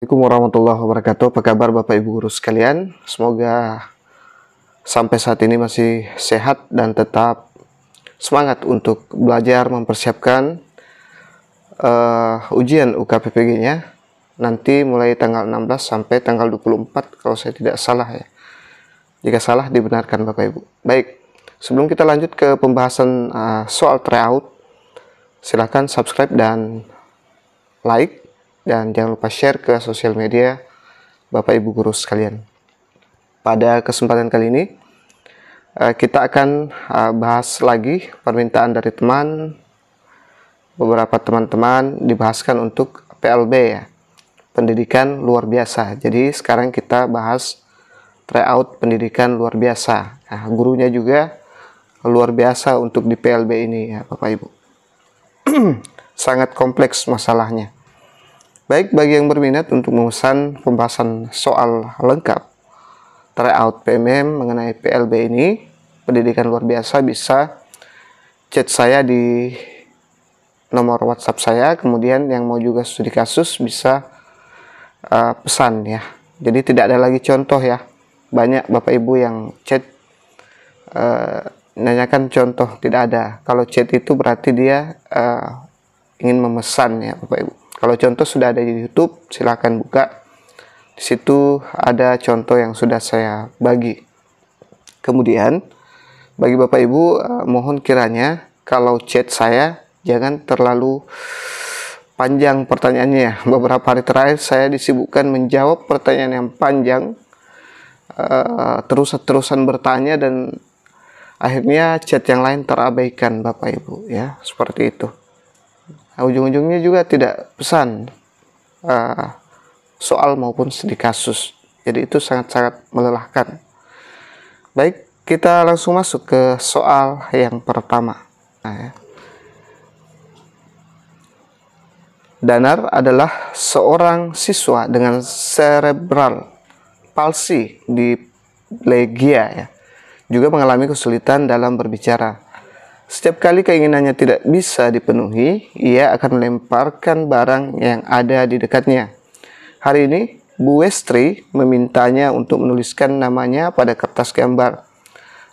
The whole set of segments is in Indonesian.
Assalamualaikum warahmatullahi wabarakatuh. Apa kabar Bapak Ibu guru sekalian? Semoga sampai saat ini masih sehat dan tetap semangat untuk belajar mempersiapkan ujian UKPPG-nya nanti mulai tanggal 16 sampai tanggal 24 kalau saya tidak salah ya. Jika salah dibenarkan Bapak Ibu. Baik, sebelum kita lanjut ke pembahasan soal tryout, silahkan subscribe dan like. Dan jangan lupa share ke sosial media Bapak Ibu guru sekalian. Pada kesempatan kali ini kita akan bahas lagi permintaan dari teman. Beberapa teman-teman dibahaskan untuk PLB ya, pendidikan luar biasa. Jadi sekarang kita bahas tryout pendidikan luar biasa. Nah, gurunya juga luar biasa untuk di PLB ini ya Bapak Ibu. Sangat kompleks masalahnya. Baik, bagi yang berminat untuk memesan pembahasan soal lengkap tryout PMM mengenai PLB ini, pendidikan luar biasa, bisa chat saya di nomor WhatsApp saya. Kemudian yang mau juga studi kasus bisa pesan ya. Jadi tidak ada lagi contoh ya. Banyak Bapak Ibu yang chat nanyakan contoh, tidak ada. Kalau chat itu berarti dia ingin memesan ya Bapak Ibu. Kalau contoh sudah ada di YouTube, silahkan buka. Di situ ada contoh yang sudah saya bagi. Kemudian, bagi Bapak Ibu, mohon kiranya kalau chat saya jangan terlalu panjang pertanyaannya. Beberapa hari terakhir saya disibukkan menjawab pertanyaan yang panjang, terus-terusan bertanya, dan akhirnya chat yang lain terabaikan Bapak Ibu ya, seperti itu. Ujung-ujungnya juga tidak pesan soal maupun studi kasus. Jadi itu sangat-sangat melelahkan. Baik, kita langsung masuk ke soal yang pertama. Nah, ya. Danar adalah seorang siswa dengan cerebral palsy diplegia ya. Juga mengalami kesulitan dalam berbicara. Setiap kali keinginannya tidak bisa dipenuhi, ia akan melemparkan barang yang ada di dekatnya. Hari ini, Bu Westri memintanya untuk menuliskan namanya pada kertas gambar.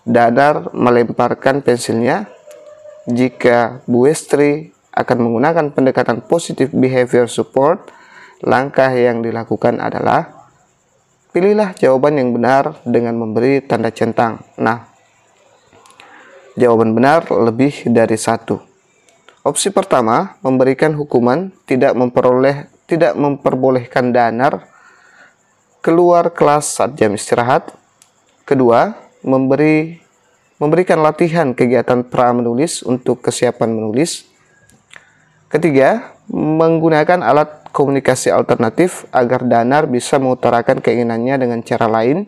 Danar melemparkan pensilnya. Jika Bu Westri akan menggunakan pendekatan positive behavior support, langkah yang dilakukan adalah pilihlah jawaban yang benar dengan memberi tanda centang. Nah, jawaban benar lebih dari satu. Opsi pertama, memberikan hukuman tidak memperbolehkan Danar keluar kelas saat jam istirahat. Kedua, memberikan latihan kegiatan pra-menulis untuk kesiapan menulis. Ketiga, menggunakan alat komunikasi alternatif agar Danar bisa mengutarakan keinginannya dengan cara lain.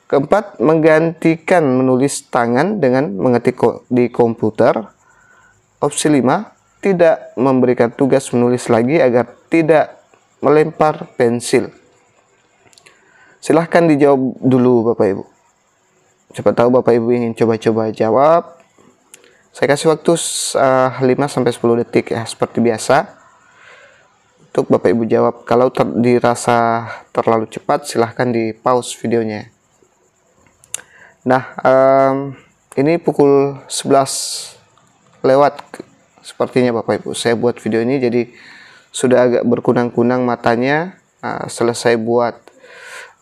Keempat, menggantikan menulis tangan dengan mengetik di komputer. Opsi 5, tidak memberikan tugas menulis lagi agar tidak melempar pensil. Silahkan dijawab dulu Bapak Ibu. Siapa tahu Bapak Ibu ingin coba-coba jawab. Saya kasih waktu 5-10 detik ya, seperti biasa. Untuk Bapak Ibu jawab. Kalau dirasa terlalu cepat, silahkan di pause videonya. Nah, ini pukul 11 lewat sepertinya Bapak Ibu. Saya buat video ini jadi sudah agak berkunang-kunang matanya. Selesai buat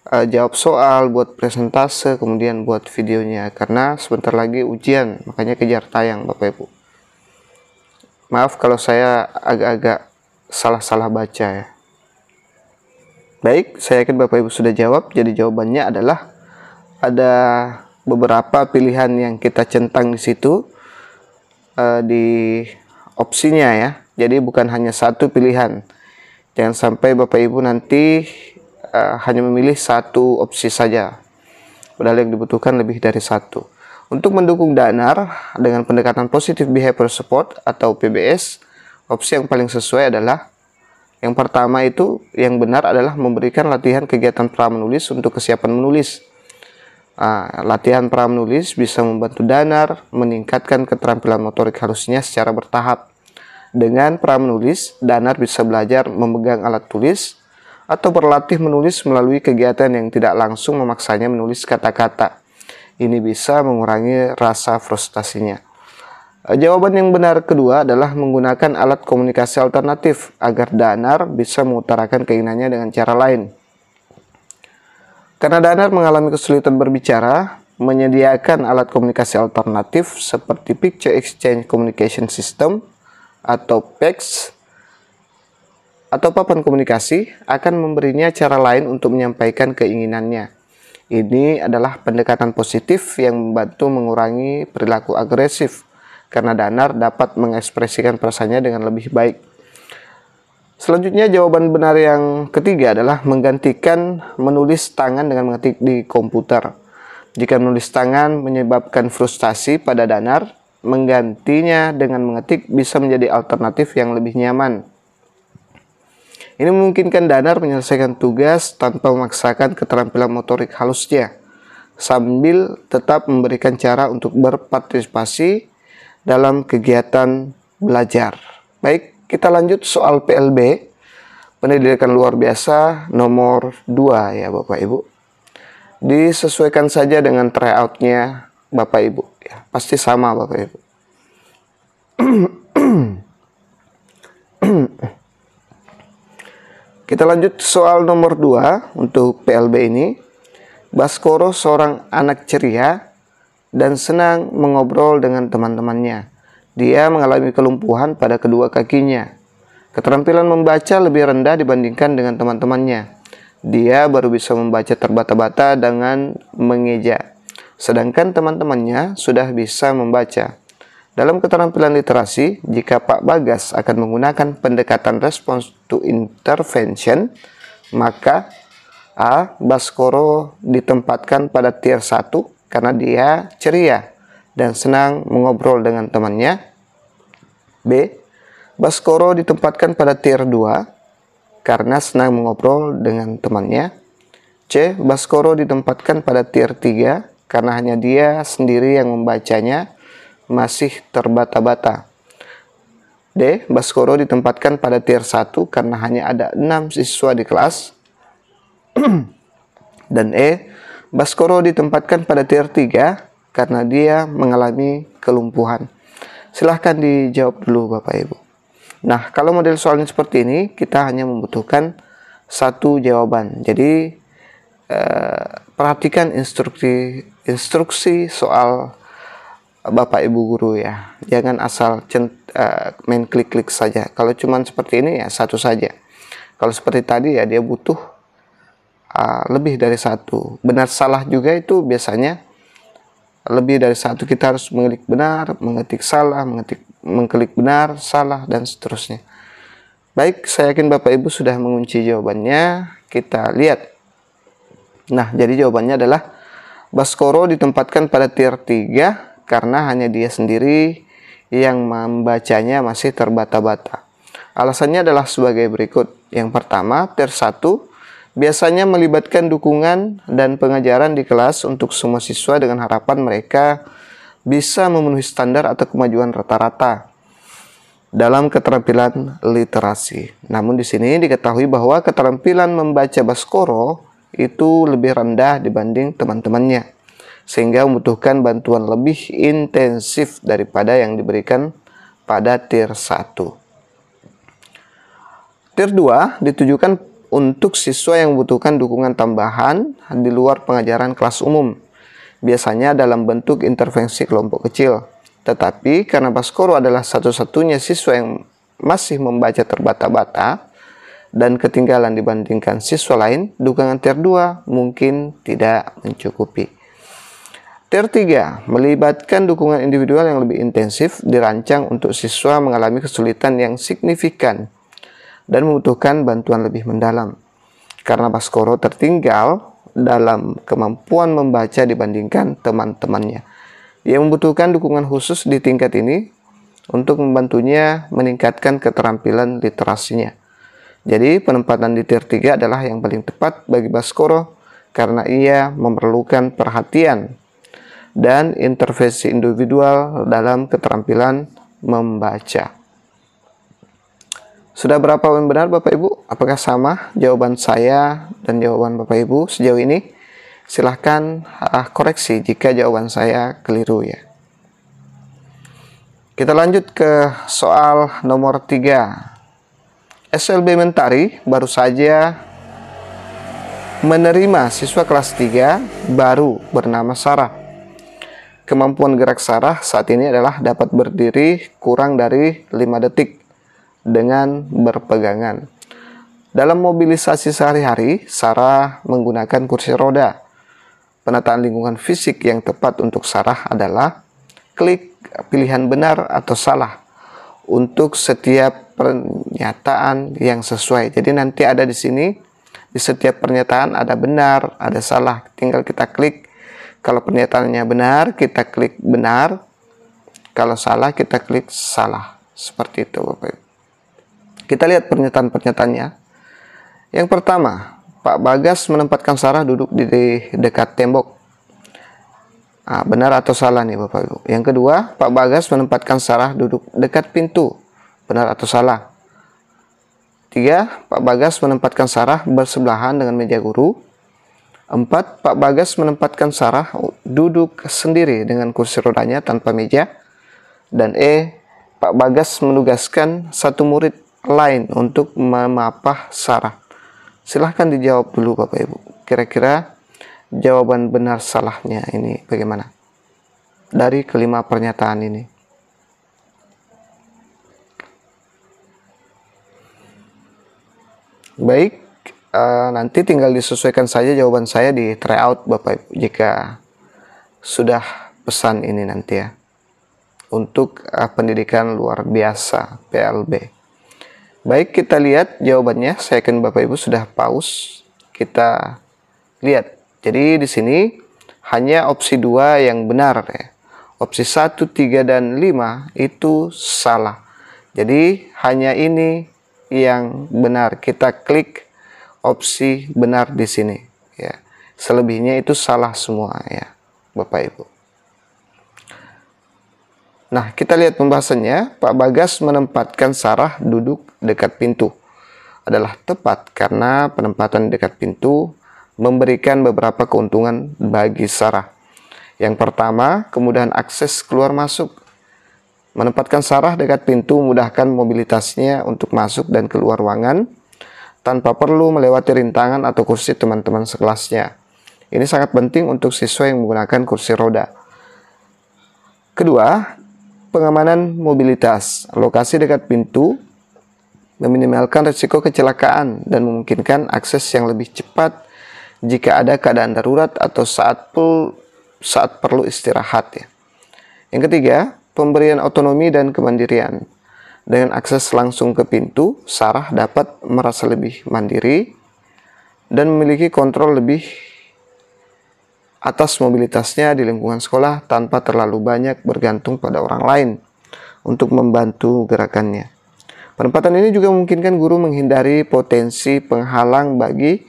jawab soal, buat presentase, kemudian buat videonya. Karena sebentar lagi ujian, makanya kejar tayang Bapak Ibu. Maaf kalau saya agak-agak salah-salah baca ya. Baik, saya yakin Bapak Ibu sudah jawab. Jadi jawabannya adalah ada beberapa pilihan yang kita centang di situ di opsinya ya. Jadi bukan hanya satu pilihan. Jangan sampai Bapak Ibu nanti hanya memilih satu opsi saja, padahal yang dibutuhkan lebih dari satu. Untuk mendukung Danar dengan pendekatan positive behavior support atau PBS, opsi yang paling sesuai adalah yang pertama itu, yang benar adalah memberikan latihan kegiatan pra-menulis untuk kesiapan menulis. Latihan pra-menulis bisa membantu Danar meningkatkan keterampilan motorik halusnya secara bertahap. Dengan pra-menulis, Danar bisa belajar memegang alat tulis, atau berlatih menulis melalui kegiatan yang tidak langsung memaksanya menulis kata-kata. Ini bisa mengurangi rasa frustasinya. Jawaban yang benar kedua adalah menggunakan alat komunikasi alternatif agar Danar bisa mengutarakan keinginannya dengan cara lain. Karena Danar mengalami kesulitan berbicara, menyediakan alat komunikasi alternatif seperti Picture Exchange Communication System atau PEX atau papan komunikasi akan memberinya cara lain untuk menyampaikan keinginannya. Ini adalah pendekatan positif yang membantu mengurangi perilaku agresif karena Danar dapat mengekspresikan perasaannya dengan lebih baik. Selanjutnya, jawaban benar yang ketiga adalah menggantikan menulis tangan dengan mengetik di komputer. Jika menulis tangan menyebabkan frustasi pada Danar, menggantinya dengan mengetik bisa menjadi alternatif yang lebih nyaman. Ini memungkinkan Danar menyelesaikan tugas tanpa memaksakan keterampilan motorik halusnya, sambil tetap memberikan cara untuk berpartisipasi dalam kegiatan belajar. Baik, kita lanjut soal PLB, pendidikan luar biasa nomor 2 ya Bapak Ibu. Disesuaikan saja dengan tryout-nya Bapak Ibu ya, pasti sama Bapak Ibu. Kita lanjut soal nomor 2 untuk PLB ini. Baskoro seorang anak ceria dan senang mengobrol dengan teman-temannya. Dia mengalami kelumpuhan pada kedua kakinya. Keterampilan membaca lebih rendah dibandingkan dengan teman-temannya. Dia baru bisa membaca terbata-bata dengan mengeja, sedangkan teman-temannya sudah bisa membaca. Dalam keterampilan literasi, jika Pak Bagas akan menggunakan pendekatan response to intervention, maka A. Baskoro ditempatkan pada tier 1 karena dia ceria dan senang mengobrol dengan temannya. B. Baskoro ditempatkan pada tier 2 karena senang mengobrol dengan temannya. C. Baskoro ditempatkan pada tier 3 karena hanya dia sendiri yang membacanya masih terbata-bata. D. Baskoro ditempatkan pada tier 1 karena hanya ada 6 siswa di kelas. Dan E. Baskoro ditempatkan pada tier 3 karena dia mengalami kelumpuhan. Silahkan dijawab dulu Bapak Ibu. Nah, kalau model soalnya seperti ini, kita hanya membutuhkan satu jawaban. Jadi perhatikan instruksi soal Bapak Ibu guru ya, jangan asal main klik-klik saja. Kalau cuman seperti ini ya satu saja. Kalau seperti tadi ya dia butuh lebih dari satu. Benar salah juga itu biasanya lebih dari satu. Kita harus mengklik benar, mengetik salah, mengklik benar, salah, dan seterusnya. Baik, saya yakin Bapak Ibu sudah mengunci jawabannya. Kita lihat. Nah, jadi jawabannya adalah Baskoro ditempatkan pada tier 3 karena hanya dia sendiri yang membacanya masih terbata-bata. Alasannya adalah sebagai berikut. Yang pertama, tier 1 biasanya melibatkan dukungan dan pengajaran di kelas untuk semua siswa dengan harapan mereka bisa memenuhi standar atau kemajuan rata-rata dalam keterampilan literasi. Namun di sini diketahui bahwa keterampilan membaca Baskoro itu lebih rendah dibanding teman-temannya, sehingga membutuhkan bantuan lebih intensif daripada yang diberikan pada tier 1. Tier 2 ditujukan untuk siswa yang membutuhkan dukungan tambahan di luar pengajaran kelas umum, biasanya dalam bentuk intervensi kelompok kecil. Tetapi karena Baskoro adalah satu-satunya siswa yang masih membaca terbata-bata dan ketinggalan dibandingkan siswa lain, dukungan tier 2 mungkin tidak mencukupi. Tier 3 melibatkan dukungan individual yang lebih intensif, dirancang untuk siswa mengalami kesulitan yang signifikan dan membutuhkan bantuan lebih mendalam. Karena Baskoro tertinggal dalam kemampuan membaca dibandingkan teman-temannya, ia membutuhkan dukungan khusus di tingkat ini untuk membantunya meningkatkan keterampilan literasinya. Jadi penempatan di tier 3 adalah yang paling tepat bagi Baskoro karena ia memerlukan perhatian dan intervensi individual dalam keterampilan membaca. Sudah berapa yang benar Bapak Ibu? apakah sama jawaban saya dan jawaban Bapak Ibu sejauh ini? Silahkan koreksi jika jawaban saya keliru ya. Kita lanjut ke soal nomor 3. SLB Mentari baru saja menerima siswa kelas 3 baru bernama Sarah. Kemampuan gerak Sarah saat ini adalah dapat berdiri kurang dari 5 detik dengan berpegangan. Dalam mobilisasi sehari-hari, Sarah menggunakan kursi roda. Penataan lingkungan fisik yang tepat untuk Sarah adalah klik pilihan benar atau salah untuk setiap pernyataan yang sesuai. Jadi nanti ada di sini, di setiap pernyataan ada benar, ada salah. Tinggal kita klik. Kalau pernyataannya benar, kita klik benar. Kalau salah, kita klik salah. Seperti itu, Bapak Ibu. Kita lihat pernyataan-pernyataannya. Yang pertama, Pak Bagas menempatkan Sarah duduk di dekat tembok. Benar atau salah nih, Bapak Ibu. Yang kedua, Pak Bagas menempatkan Sarah duduk dekat pintu. Benar atau salah? 3. Pak Bagas menempatkan Sarah bersebelahan dengan meja guru. 4. Pak Bagas menempatkan Sarah duduk sendiri dengan kursi rodanya tanpa meja. Dan E. Pak Bagas menugaskan satu murid lain untuk memapah Sarah. Silahkan dijawab dulu Bapak Ibu. Kira-kira jawaban benar salahnya ini bagaimana? Dari kelima pernyataan ini. Baik. Nanti tinggal disesuaikan saja jawaban saya di tryout Bapak Ibu jika sudah pesan ini nanti ya untuk pendidikan luar biasa PLB. Baik, kita lihat jawabannya. Saya yakin Bapak Ibu sudah pause. Kita lihat. Jadi di sini hanya opsi 2 yang benar ya. Opsi 1, 3 dan 5 itu salah. Jadi hanya ini yang benar. Kita klik opsi benar di sini ya. Selebihnya itu salah semua ya Bapak Ibu. Nah, kita lihat pembahasannya. Pak Bagas menempatkan Sarah duduk dekat pintu adalah tepat karena penempatan dekat pintu memberikan beberapa keuntungan bagi Sarah. Yang pertama, kemudahan akses keluar masuk. Menempatkan Sarah dekat pintu memudahkan mobilitasnya untuk masuk dan keluar ruangan tanpa perlu melewati rintangan atau kursi teman-teman sekelasnya. Ini sangat penting untuk siswa yang menggunakan kursi roda. Kedua, pengamanan mobilitas. Lokasi dekat pintu meminimalkan risiko kecelakaan dan memungkinkan akses yang lebih cepat jika ada keadaan darurat atau saat perlu istirahat ya. Yang ketiga, pemberian otonomi dan kemandirian. Dengan akses langsung ke pintu, Sarah dapat merasa lebih mandiri dan memiliki kontrol lebih atas mobilitasnya di lingkungan sekolah tanpa terlalu banyak bergantung pada orang lain untuk membantu gerakannya. Penempatan ini juga memungkinkan guru menghindari potensi penghalang bagi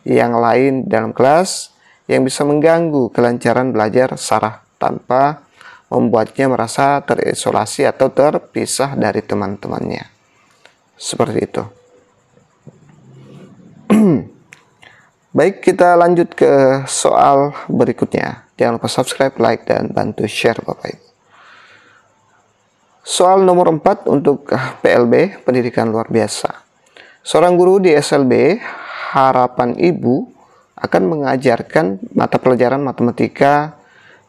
yang lain dalam kelas yang bisa mengganggu kelancaran belajar Sarah tanpa membuatnya merasa terisolasi atau terpisah dari teman-temannya. Seperti itu. Baik, kita lanjut ke soal berikutnya. Jangan lupa subscribe, like, dan bantu share Bapak Ibu. Soal nomor 4 untuk PLB, pendidikan luar biasa. Seorang guru di SLB, harapan ibu akan mengajarkan mata pelajaran matematika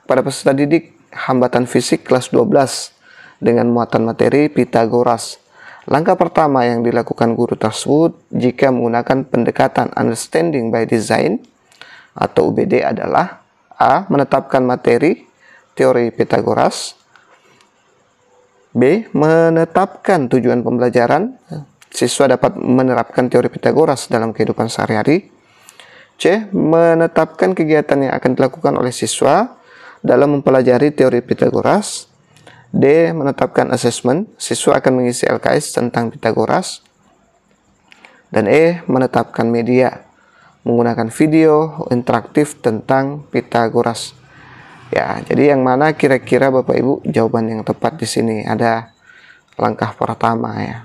kepada peserta didik hambatan fisik kelas 12 dengan muatan materi Pitagoras. Langkah pertama yang dilakukan guru tersebut jika menggunakan pendekatan Understanding by Design atau UBD adalah A. Menetapkan materi teori Pitagoras. B. Menetapkan tujuan pembelajaran. Siswa dapat menerapkan teori Pitagoras dalam kehidupan sehari-hari. C. Menetapkan kegiatan yang akan dilakukan oleh siswa dalam mempelajari teori Pitagoras. D. Menetapkan asesmen. Siswa akan mengisi LKS tentang Pitagoras. Dan E. Menetapkan media. Menggunakan video interaktif tentang Pitagoras. Ya, jadi yang mana kira-kira Bapak Ibu jawaban yang tepat di sini? Ada langkah pertama ya.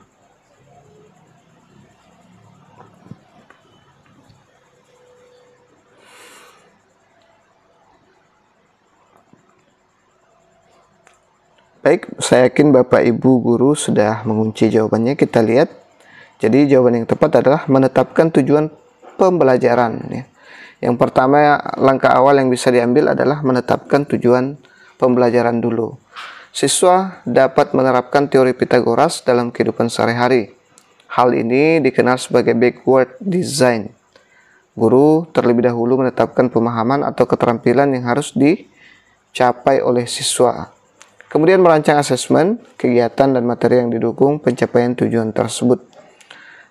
Baik, saya yakin Bapak Ibu guru sudah mengunci jawabannya. Kita lihat. Jadi jawaban yang tepat adalah menetapkan tujuan pembelajaran. Yang pertama, langkah awal yang bisa diambil adalah menetapkan tujuan pembelajaran dulu. Siswa dapat menerapkan teori Pythagoras dalam kehidupan sehari-hari. Hal ini dikenal sebagai backward design. Guru terlebih dahulu menetapkan pemahaman atau keterampilan yang harus dicapai oleh siswa. Kemudian merancang asesmen, kegiatan, dan materi yang didukung pencapaian tujuan tersebut.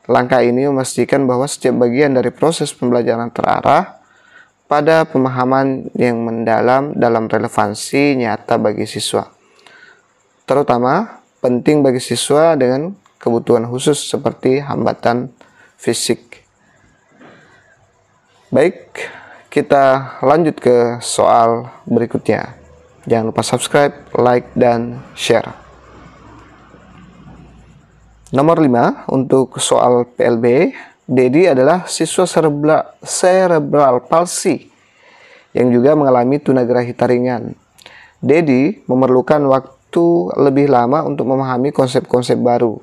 Langkah ini memastikan bahwa setiap bagian dari proses pembelajaran terarah pada pemahaman yang mendalam dalam relevansi nyata bagi siswa. Terutama penting bagi siswa dengan kebutuhan khusus seperti hambatan fisik. Baik, kita lanjut ke soal berikutnya. Jangan lupa subscribe, like, dan share. Nomor 5, untuk soal PLB, Dedi adalah siswa cerebral palsy yang juga mengalami tunagrahita ringan. Dedi memerlukan waktu lebih lama untuk memahami konsep-konsep baru,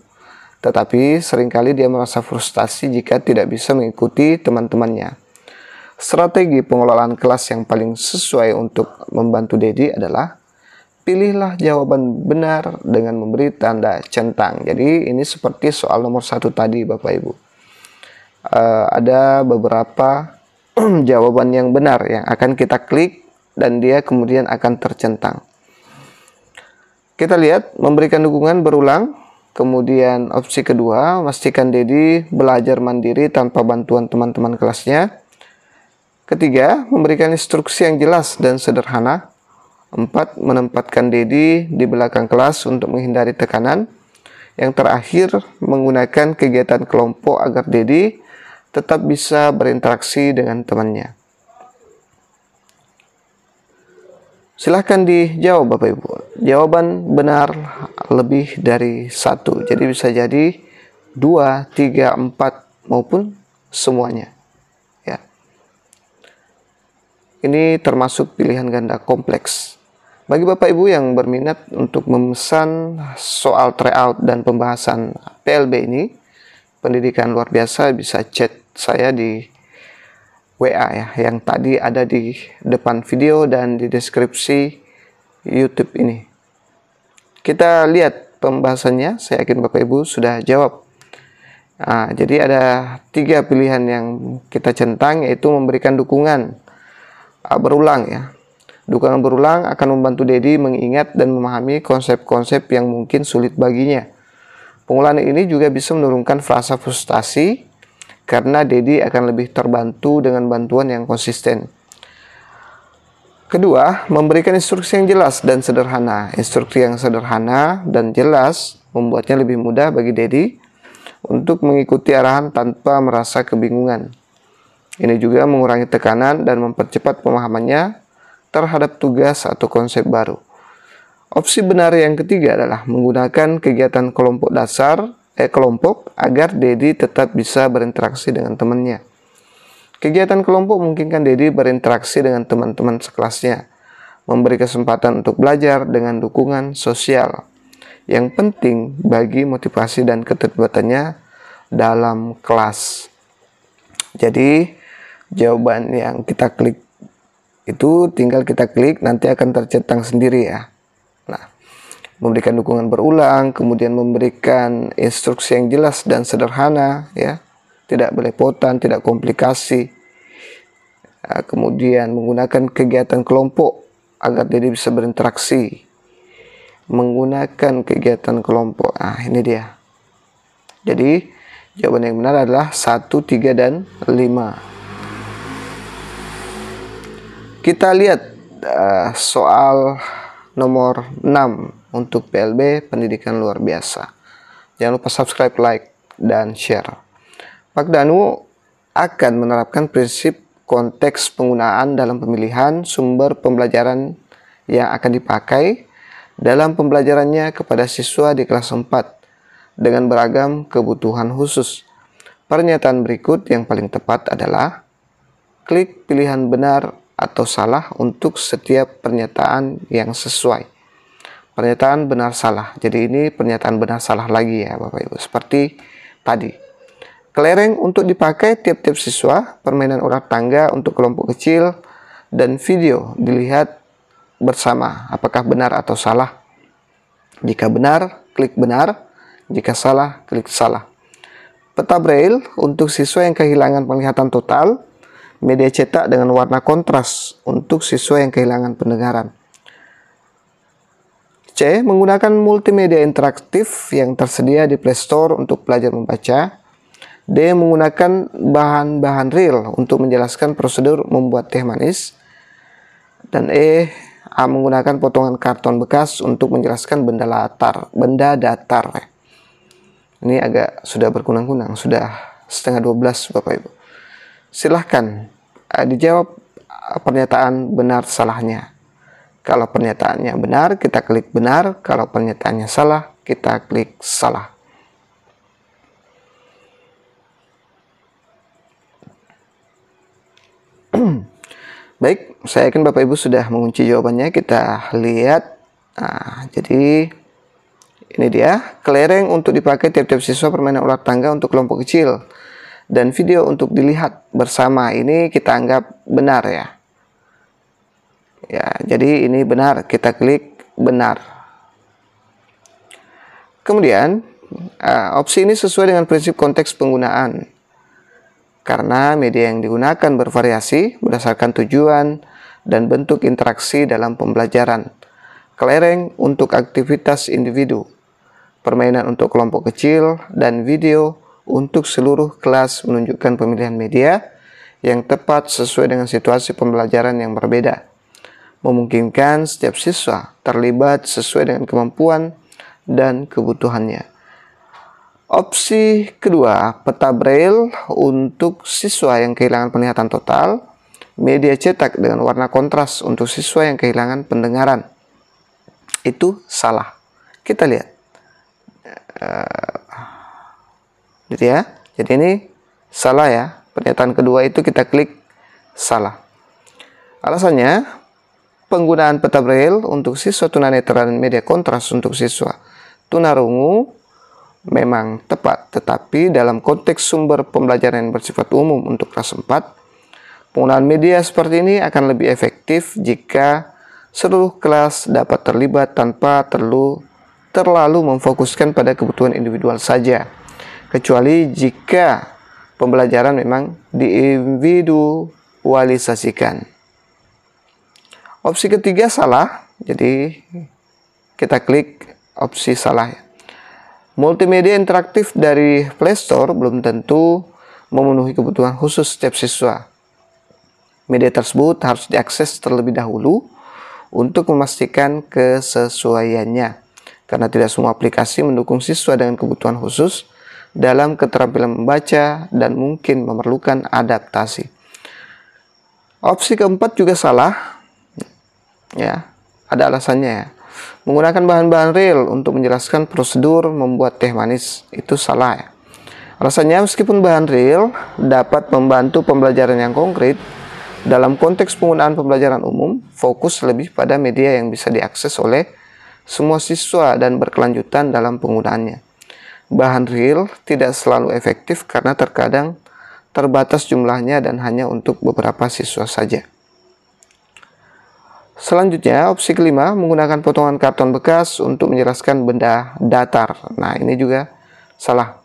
tetapi seringkali dia merasa frustasi jika tidak bisa mengikuti teman-temannya. Strategi pengelolaan kelas yang paling sesuai untuk membantu Dedi adalah pilihlah jawaban benar dengan memberi tanda centang. Jadi ini seperti soal nomor 1 tadi Bapak Ibu. Ada beberapa jawaban yang benar yang akan kita klik dan dia kemudian akan tercentang. Kita lihat memberikan dukungan berulang. Kemudian opsi kedua, pastikan Dedi belajar mandiri tanpa bantuan teman-teman kelasnya. Ketiga, memberikan instruksi yang jelas dan sederhana. 4, menempatkan Dedi di belakang kelas untuk menghindari tekanan. Yang terakhir, menggunakan kegiatan kelompok agar Dedi tetap bisa berinteraksi dengan temannya. Silahkan dijawab Bapak Ibu. Jawaban benar lebih dari 1. Jadi bisa jadi 2, 3, 4 maupun semuanya. Ini termasuk pilihan ganda kompleks. Bagi Bapak Ibu yang berminat untuk memesan soal tryout dan pembahasan PLB ini, pendidikan luar biasa, bisa chat saya di WA ya, yang tadi ada di depan video dan di deskripsi YouTube ini. Kita lihat pembahasannya, saya yakin Bapak Ibu sudah jawab. Nah, jadi ada 3 pilihan yang kita centang, yaitu memberikan dukungan berulang ya. Dukungan berulang akan membantu Dedi mengingat dan memahami konsep-konsep yang mungkin sulit baginya. Pengulangan ini juga bisa menurunkan frasa frustasi karena Dedi akan lebih terbantu dengan bantuan yang konsisten. Kedua, memberikan instruksi yang jelas dan sederhana. Instruksi yang sederhana dan jelas membuatnya lebih mudah bagi Dedi untuk mengikuti arahan tanpa merasa kebingungan. Ini juga mengurangi tekanan dan mempercepat pemahamannya terhadap tugas atau konsep baru. Opsi benar yang ketiga adalah menggunakan kegiatan kelompok kelompok agar Dedi tetap bisa berinteraksi dengan temannya. Kegiatan kelompok memungkinkan Dedi berinteraksi dengan teman-teman sekelasnya, memberi kesempatan untuk belajar dengan dukungan sosial yang penting bagi motivasi dan keterlibatannya dalam kelas. Jadi jawaban yang kita klik itu tinggal kita klik, nanti akan tercentang sendiri ya. Nah, memberikan dukungan berulang, kemudian memberikan instruksi yang jelas dan sederhana ya, tidak belepotan, tidak komplikasi. Nah, kemudian menggunakan kegiatan kelompok agar Dedi bisa berinteraksi. Menggunakan kegiatan kelompok. Nah, ini dia. Jadi jawaban yang benar adalah 1, 3, dan 5. Kita lihat soal nomor 6 untuk PLB pendidikan luar biasa. Jangan lupa subscribe, like, dan share. Pak Danu akan menerapkan prinsip konteks penggunaan dalam pemilihan sumber pembelajaran yang akan dipakai dalam pembelajarannya kepada siswa di kelas 4 dengan beragam kebutuhan khusus. Pernyataan berikut yang paling tepat adalah klik pilihan benar atau salah untuk setiap pernyataan yang sesuai. pernyataan benar salah. Jadi ini pernyataan benar salah lagi ya Bapak Ibu, seperti tadi. Kelereng untuk dipakai tiap-tiap siswa, permainan ular tangga untuk kelompok kecil, dan video dilihat bersama. Apakah benar atau salah? Jika benar, klik benar. Jika salah, klik salah. Peta braille untuk siswa yang kehilangan penglihatan total, media cetak dengan warna kontras untuk siswa yang kehilangan pendengaran. C. Menggunakan multimedia interaktif yang tersedia di Play Store untuk belajar membaca. D. Menggunakan bahan-bahan real untuk menjelaskan prosedur membuat teh manis. Dan E. Menggunakan potongan karton bekas untuk menjelaskan benda datar. Ini agak sudah berkunang-kunang, sudah 11:30 Bapak Ibu. Silahkan dijawab pernyataan benar salahnya. Kalau pernyataannya benar, kita klik benar. Kalau pernyataannya salah, kita klik salah. Baik, saya yakin Bapak Ibu sudah mengunci jawabannya. Kita lihat. Nah, jadi ini dia. Kelereng untuk dipakai tiap-tiap siswa, permainan ular tangga untuk kelompok kecil, dan video untuk dilihat bersama. Ini kita anggap benar ya. Ya, jadi ini benar. Kita klik benar. Kemudian, opsi ini sesuai dengan prinsip konteks penggunaan. Karena media yang digunakan bervariasi berdasarkan tujuan dan bentuk interaksi dalam pembelajaran. Kelereng untuk aktivitas individu, permainan untuk kelompok kecil, dan video untuk seluruh kelas menunjukkan pemilihan media yang tepat sesuai dengan situasi pembelajaran yang berbeda. Memungkinkan setiap siswa terlibat sesuai dengan kemampuan dan kebutuhannya. Opsi kedua, peta braille untuk siswa yang kehilangan penglihatan total, media cetak dengan warna kontras untuk siswa yang kehilangan pendengaran. Itu salah. Kita lihat. Gitu ya. Jadi ini salah ya. Pernyataan kedua itu kita klik salah. Alasannya, penggunaan peta braille untuk siswa tunanetra dan media kontras untuk siswa tunarungu memang tepat, tetapi dalam konteks sumber pembelajaran yang bersifat umum untuk kelas 4, penggunaan media seperti ini akan lebih efektif jika seluruh kelas dapat terlibat tanpa terlalu memfokuskan pada kebutuhan individual saja, kecuali jika pembelajaran memang diindividualisasikan. Opsi ketiga salah, jadi kita klik opsi salah ya. Multimedia interaktif dari Play Store belum tentu memenuhi kebutuhan khusus setiap siswa. Media tersebut harus diakses terlebih dahulu untuk memastikan kesesuaiannya, karena tidak semua aplikasi mendukung siswa dengan kebutuhan khusus dalam keterampilan membaca dan mungkin memerlukan adaptasi. Opsi keempat juga salah, ya, ada alasannya ya. Menggunakan bahan-bahan real untuk menjelaskan prosedur membuat teh manis, itu salah ya. Alasannya, meskipun bahan real dapat membantu pembelajaran yang konkret, dalam konteks penggunaan pembelajaran umum, fokus lebih pada media yang bisa diakses oleh semua siswa dan berkelanjutan dalam penggunaannya. Bahan real tidak selalu efektif karena terkadang terbatas jumlahnya dan hanya untuk beberapa siswa saja. Selanjutnya, opsi kelima, menggunakan potongan karton bekas untuk menjelaskan benda datar. Nah, ini juga salah.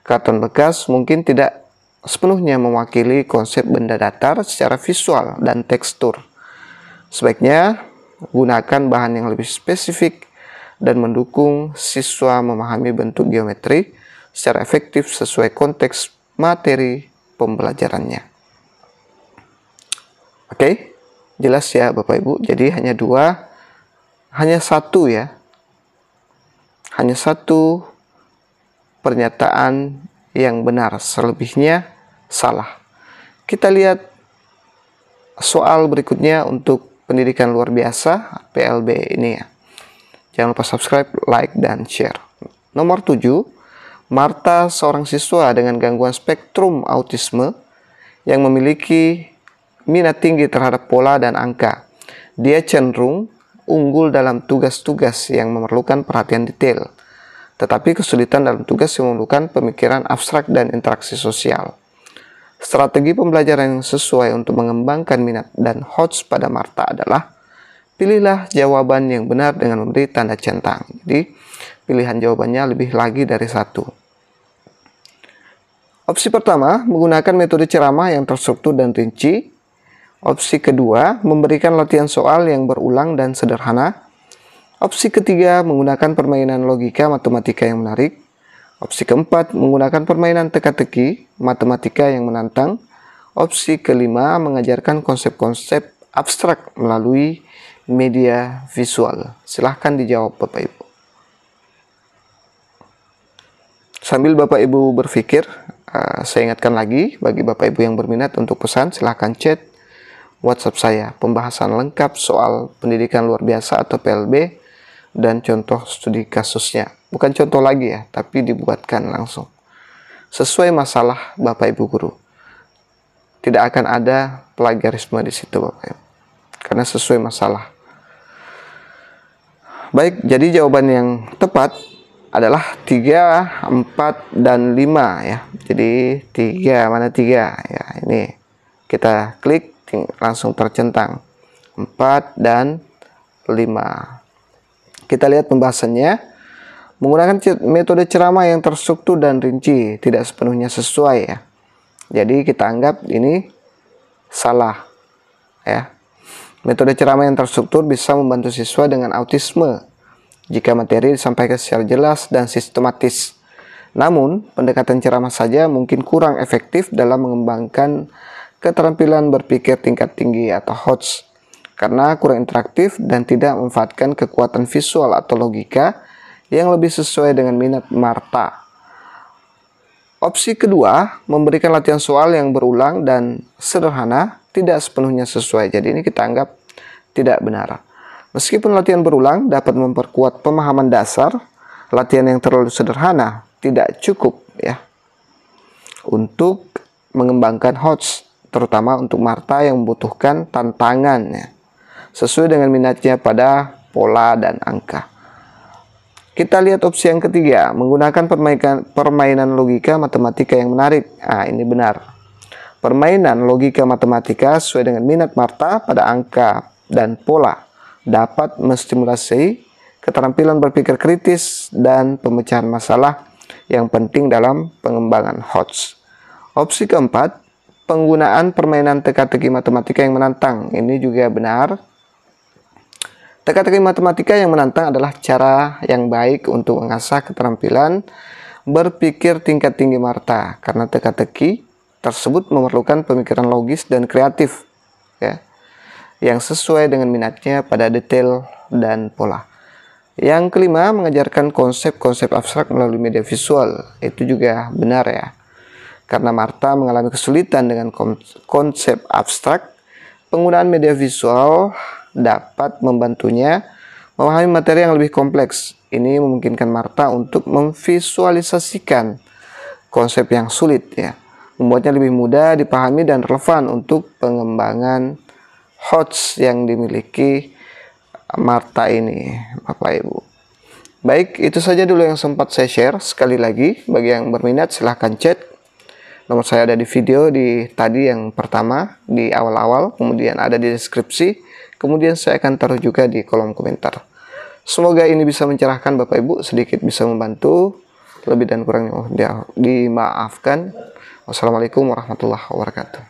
Karton bekas mungkin tidak sepenuhnya mewakili konsep benda datar secara visual dan tekstur. Sebaiknya, gunakan bahan yang lebih spesifik dan mendukung siswa memahami bentuk geometri secara efektif sesuai konteks materi pembelajarannya. Oke? Jelas ya Bapak Ibu, jadi hanya satu ya. Hanya satu pernyataan yang benar, selebihnya salah. Kita lihat soal berikutnya untuk pendidikan luar biasa, PLB ini ya. Jangan lupa subscribe, like, dan share. Nomor 7, Marta seorang siswa dengan gangguan spektrum autisme yang memiliki minat tinggi terhadap pola dan angka. Dia cenderung unggul dalam tugas-tugas yang memerlukan perhatian detail, tetapi kesulitan dalam tugas yang memerlukan pemikiran abstrak dan interaksi sosial. Strategi pembelajaran yang sesuai untuk mengembangkan minat dan HOTS pada Marta adalah pilihlah jawaban yang benar dengan memberi tanda centang. Jadi, pilihan jawabannya lebih lagi dari satu. Opsi pertama, menggunakan metode ceramah yang terstruktur dan rinci. Opsi kedua, memberikan latihan soal yang berulang dan sederhana. Opsi ketiga, menggunakan permainan logika matematika yang menarik. Opsi keempat, menggunakan permainan teka-teki matematika yang menantang. Opsi kelima, mengajarkan konsep-konsep abstrak melalui media visual. Silahkan dijawab Bapak Ibu. Sambil Bapak Ibu berpikir, saya ingatkan lagi bagi Bapak Ibu yang berminat untuk pesan, silahkan chat WhatsApp saya. Pembahasan lengkap soal pendidikan luar biasa atau PLB dan contoh studi kasusnya. Bukan contoh lagi ya, tapi dibuatkan langsung. Sesuai masalah Bapak Ibu guru. Tidak akan ada plagiarisme di situ Bapak Ibu. Karena sesuai masalah. Baik, jadi jawaban yang tepat adalah 3, 4, dan 5 ya. Jadi 3, mana 3? Ya, ini kita klik langsung tercentang. 4 dan 5. Kita lihat pembahasannya. Menggunakan metode ceramah yang terstruktur dan rinci tidak sepenuhnya sesuai ya. Jadi kita anggap ini salah ya. Metode ceramah yang terstruktur bisa membantu siswa dengan autisme jika materi disampaikan secara jelas dan sistematis. Namun, pendekatan ceramah saja mungkin kurang efektif dalam mengembangkan keterampilan berpikir tingkat tinggi atau HOTS karena kurang interaktif dan tidak memanfaatkan kekuatan visual atau logika yang lebih sesuai dengan minat Marta. Opsi kedua, memberikan latihan soal yang berulang dan sederhana tidak sepenuhnya sesuai. Jadi ini kita anggap tidak benar. Meskipun latihan berulang dapat memperkuat pemahaman dasar, latihan yang terlalu sederhana tidak cukup ya untuk mengembangkan HOTS, terutama untuk Marta yang membutuhkan tantangan ya, sesuai dengan minatnya pada pola dan angka. Kita lihat opsi yang ketiga, menggunakan permainan logika matematika yang menarik. Nah, ini benar. Permainan logika matematika sesuai dengan minat Marta pada angka dan pola dapat menstimulasi keterampilan berpikir kritis dan pemecahan masalah yang penting dalam pengembangan HOTS. Opsi keempat, penggunaan permainan teka-teki matematika yang menantang. Ini juga benar. Teka-teki matematika yang menantang adalah cara yang baik untuk mengasah keterampilan berpikir tingkat tinggi Marta, karena teka-teki tersebut memerlukan pemikiran logis dan kreatif ya, yang sesuai dengan minatnya pada detail dan pola. Yang kelima, mengajarkan konsep-konsep abstrak melalui media visual. Itu juga benar ya, karena Marta mengalami kesulitan dengan konsep abstrak. Penggunaan media visual dapat membantunya memahami materi yang lebih kompleks. Ini memungkinkan Marta untuk memvisualisasikan konsep yang sulit ya, membuatnya lebih mudah dipahami dan relevan untuk pengembangan HOTS yang dimiliki Marta ini, Bapak Ibu. Baik, itu saja dulu yang sempat saya share. Sekali lagi, bagi yang berminat silahkan chat. Nomor saya ada di video tadi yang pertama di awal-awal, kemudian ada di deskripsi. Kemudian saya akan taruh juga di kolom komentar. Semoga ini bisa mencerahkan Bapak Ibu, sedikit bisa membantu. Lebih dan kurangnya dimaafkan. Wassalamualaikum warahmatullahi wabarakatuh.